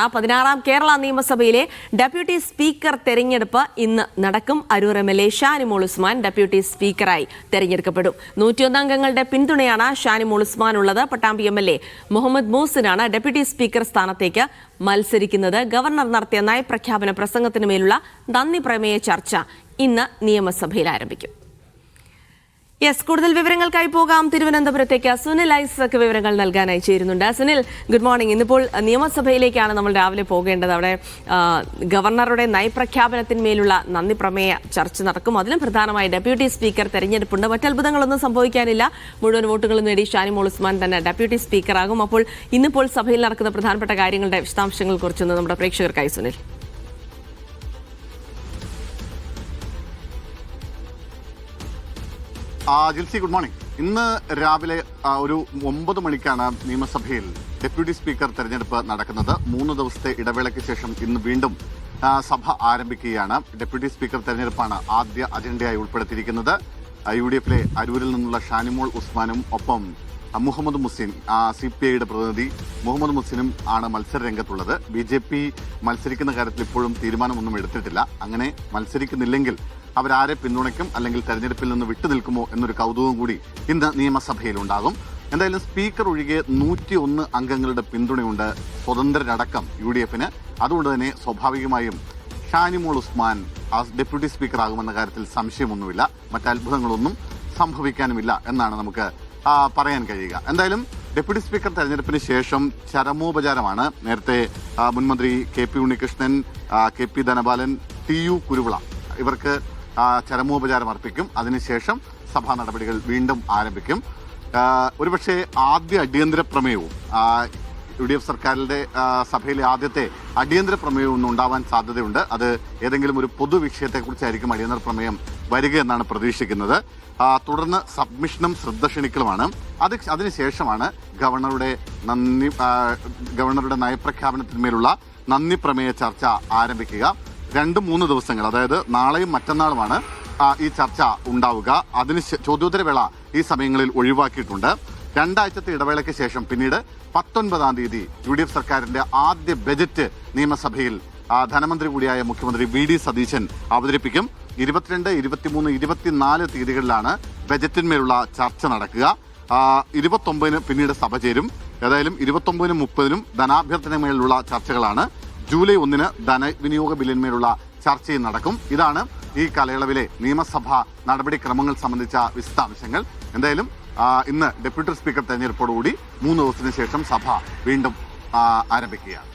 16ാം കേരള നിയമസഭയിലെ deputy speaker തെരഞ്ഞെടുപ്പ് ഇന്ന് നടക്കും. അരൂർ എം.എൽ.എ. ഷാനിമോൾ ഉസ്മാൻ ഡെപ്യൂട്ടി സ്പീക്കറായി തെരഞ്ഞെടുക്കപ്പെടും. 101 അംഗങ്ങളുടെ പിന്തുണയാണ് ഷാനിമോൾ ഉസ്മാൻ ഉള്ളത്. പട്ടാമ്പി എം.എൽ.എ. മുഹമ്മദ് മൂസിനാണ് ഡെപ്യൂട്ടി സ്പീക്കർ സ്ഥാനത്തേക്ക് മത്സരിക്കുന്നത്. ഗവർണർ നടത്തിയ നയപ്രഖ്യാപന പ്രസംഗത്തിന് മേലുള്ള നന്ദി പ്രമേയ ചർച്ച ഇന്ന് നിയമസഭയിൽ ആരംഭിക്കും. കൂടുതൽ വിവരങ്ങൾക്കായി പോകാം തിരുവനന്തപുരത്തേക്ക്. സുനിൽ ഐസക് വിവരങ്ങൾ നൽകാനായി ചേരുന്നുണ്ട്. Sunil, good morning. ഇന്നിപ്പോൾ നിയമസഭയിലേക്കാണ് നമ്മൾ രാവിലെ പോകേണ്ടത്. അവിടെ ഗവർണറുടെ നയപ്രഖ്യാപനത്തിന്മേലുള്ള നന്ദി പ്രമേയ ചർച്ച നടക്കും. അതിലും പ്രധാനമായി ഡെപ്യൂട്ടി സ്പീക്കർ തെരഞ്ഞെടുപ്പുണ്ട്. മറ്റത്ഭുതങ്ങളൊന്നും സംഭവിക്കാനില്ല. മുഴുവൻ വോട്ടുകളും നേടി ഷാനിമോൾ ഉസ്മാൻ തന്നെ ഡെപ്യൂട്ടി സ്പീക്കറാകും. അപ്പോൾ ഇന്നിപ്പോൾ സഭയിൽ നടക്കുന്ന പ്രധാനപ്പെട്ട കാര്യങ്ങളുടെ വിശദാംശങ്ങൾ കുറിച്ചൊന്ന് നമ്മുടെ പ്രേക്ഷകർക്കായി സുനിൽ. Jilsy, good morning. ഇന്ന് രാവിലെ ഒരു 9 മണിക്കാണ് നിയമസഭയിൽ ഡെപ്യൂട്ടി സ്പീക്കർ തെരഞ്ഞെടുപ്പ് നടക്കുന്നത്. 3 ദിവസത്തെ ഇടവേളയ്ക്ക് ശേഷം ഇന്ന് വീണ്ടും സഭ ആരംഭിക്കുകയാണ്. ഡെപ്യൂട്ടി സ്പീക്കർ തെരഞ്ഞെടുപ്പാണ് ആദ്യ അജണ്ടയായി ഉൾപ്പെടുത്തിയിരിക്കുന്നത്. UDF-ലെ അരൂരിൽ നിന്നുള്ള ഷാനിമോൾ ഉസ്മാനും ഒപ്പം മുഹമ്മദ് മുസ്ലിം, CPI-യുടെ പ്രതിനിധി മുഹമ്മദ് മുസ്ലിനും ആണ് മത്സര രംഗത്തുള്ളത്. BJP മത്സരിക്കുന്ന കാര്യത്തിൽ ഇപ്പോഴും തീരുമാനമൊന്നും എടുത്തിട്ടില്ല. അങ്ങനെ മത്സരിക്കുന്നില്ലെങ്കിൽ അവരാരെ പിന്തുണയ്ക്കും, അല്ലെങ്കിൽ തെരഞ്ഞെടുപ്പിൽ നിന്ന് വിട്ടുനിൽക്കുമോ എന്നൊരു കൗതുകം കൂടി ഇന്ന് നിയമസഭയിലുണ്ടാകും. എന്തായാലും സ്പീക്കർ ഒഴികെ 101 അംഗങ്ങളുടെ പിന്തുണയുണ്ട്, സ്വതന്ത്രരടക്കം UDF-ന്. അതുകൊണ്ട് തന്നെ സ്വാഭാവികമായും ഷാനിമോൾ ഉസ്മാൻ ഡെപ്യൂട്ടി സ്പീക്കർ ആകുമെന്ന കാര്യത്തിൽ സംശയമൊന്നുമില്ല. മറ്റത്ഭുതങ്ങളൊന്നും സംഭവിക്കാനുമില്ല എന്നാണ് നമുക്ക് പറയാൻ കഴിയുക. എന്തായാലും ഡെപ്യൂട്ടി സ്പീക്കർ തെരഞ്ഞെടുപ്പിന് ശേഷം ചരമോപചാരമാണ്. നേരത്തെ മുൻമന്ത്രി KP Unnikrishnan, KP Dhanapalan, TU Kuruvila ഇവർക്ക് ചരമോപചാരം അർപ്പിക്കും. അതിനുശേഷം സഭാ നടപടികൾ വീണ്ടും ആരംഭിക്കും. ഒരുപക്ഷെ ആദ്യ അടിയന്തര പ്രമേയവും UDF സർക്കാരിന്റെ സഭയിലെ ആദ്യത്തെ അടിയന്തര പ്രമേയവും ഒന്നും ഉണ്ടാവാൻ സാധ്യതയുണ്ട്. അത് ഏതെങ്കിലും ഒരു പൊതുവിഷയത്തെക്കുറിച്ചായിരിക്കും അടിയന്തര പ്രമേയം വരിക എന്നാണ് പ്രതീക്ഷിക്കുന്നത്. തുടർന്ന് സബ്മിഷനും ശ്രദ്ധ ക്ഷണിക്കലുമാണ്. അതിനുശേഷമാണ് ഗവർണറുടെ നയപ്രഖ്യാപനത്തിന്മേലുള്ള നന്ദി പ്രമേയ ചർച്ച ആരംഭിക്കുക. 2-3 ദിവസങ്ങൾ, അതായത് നാളെയും മറ്റന്നാളുമാണ് ഈ ചർച്ച ഉണ്ടാവുക. അതിന് ചോദ്യോത്തരവേള ഈ സമയങ്ങളിൽ ഒഴിവാക്കിയിട്ടുണ്ട്. 2 ആഴ്ചത്തെ ഇടവേളയ്ക്ക് ശേഷം പിന്നീട് 19-ാം തീയതി UDF സർക്കാരിന്റെ ആദ്യ ബജറ്റ് നിയമസഭയിൽ ധനമന്ത്രി കൂടിയായ മുഖ്യമന്ത്രി VD സതീശൻ അവതരിപ്പിക്കും. 22, 23, 24 തീയതികളിലാണ് ബജറ്റിന്മേലുള്ള ചർച്ച നടക്കുക. 29-ന് പിന്നീട് സഭ ചേരും. ഏതായാലും 29-നും 30-നും ധനാഭ്യർത്ഥനമേലുള്ള ചർച്ചകളാണ്. ജൂലൈ 1-ന് ധനവിനിയോഗ ബില്ലിന്മേലുള്ള ചർച്ചയും നടക്കും. ഇതാണ് ഈ കാലയളവിലെ നിയമസഭാ നടപടിക്രമങ്ങൾ സംബന്ധിച്ച വിശദാംശങ്ങൾ. എന്തായാലും ഇന്ന് ഡെപ്യൂട്ടി സ്പീക്കർ തെരഞ്ഞെടുപ്പോടുകൂടി 3 ദിവസത്തിന് ശേഷം സഭ വീണ്ടും ആരംഭിക്കുകയാണ്.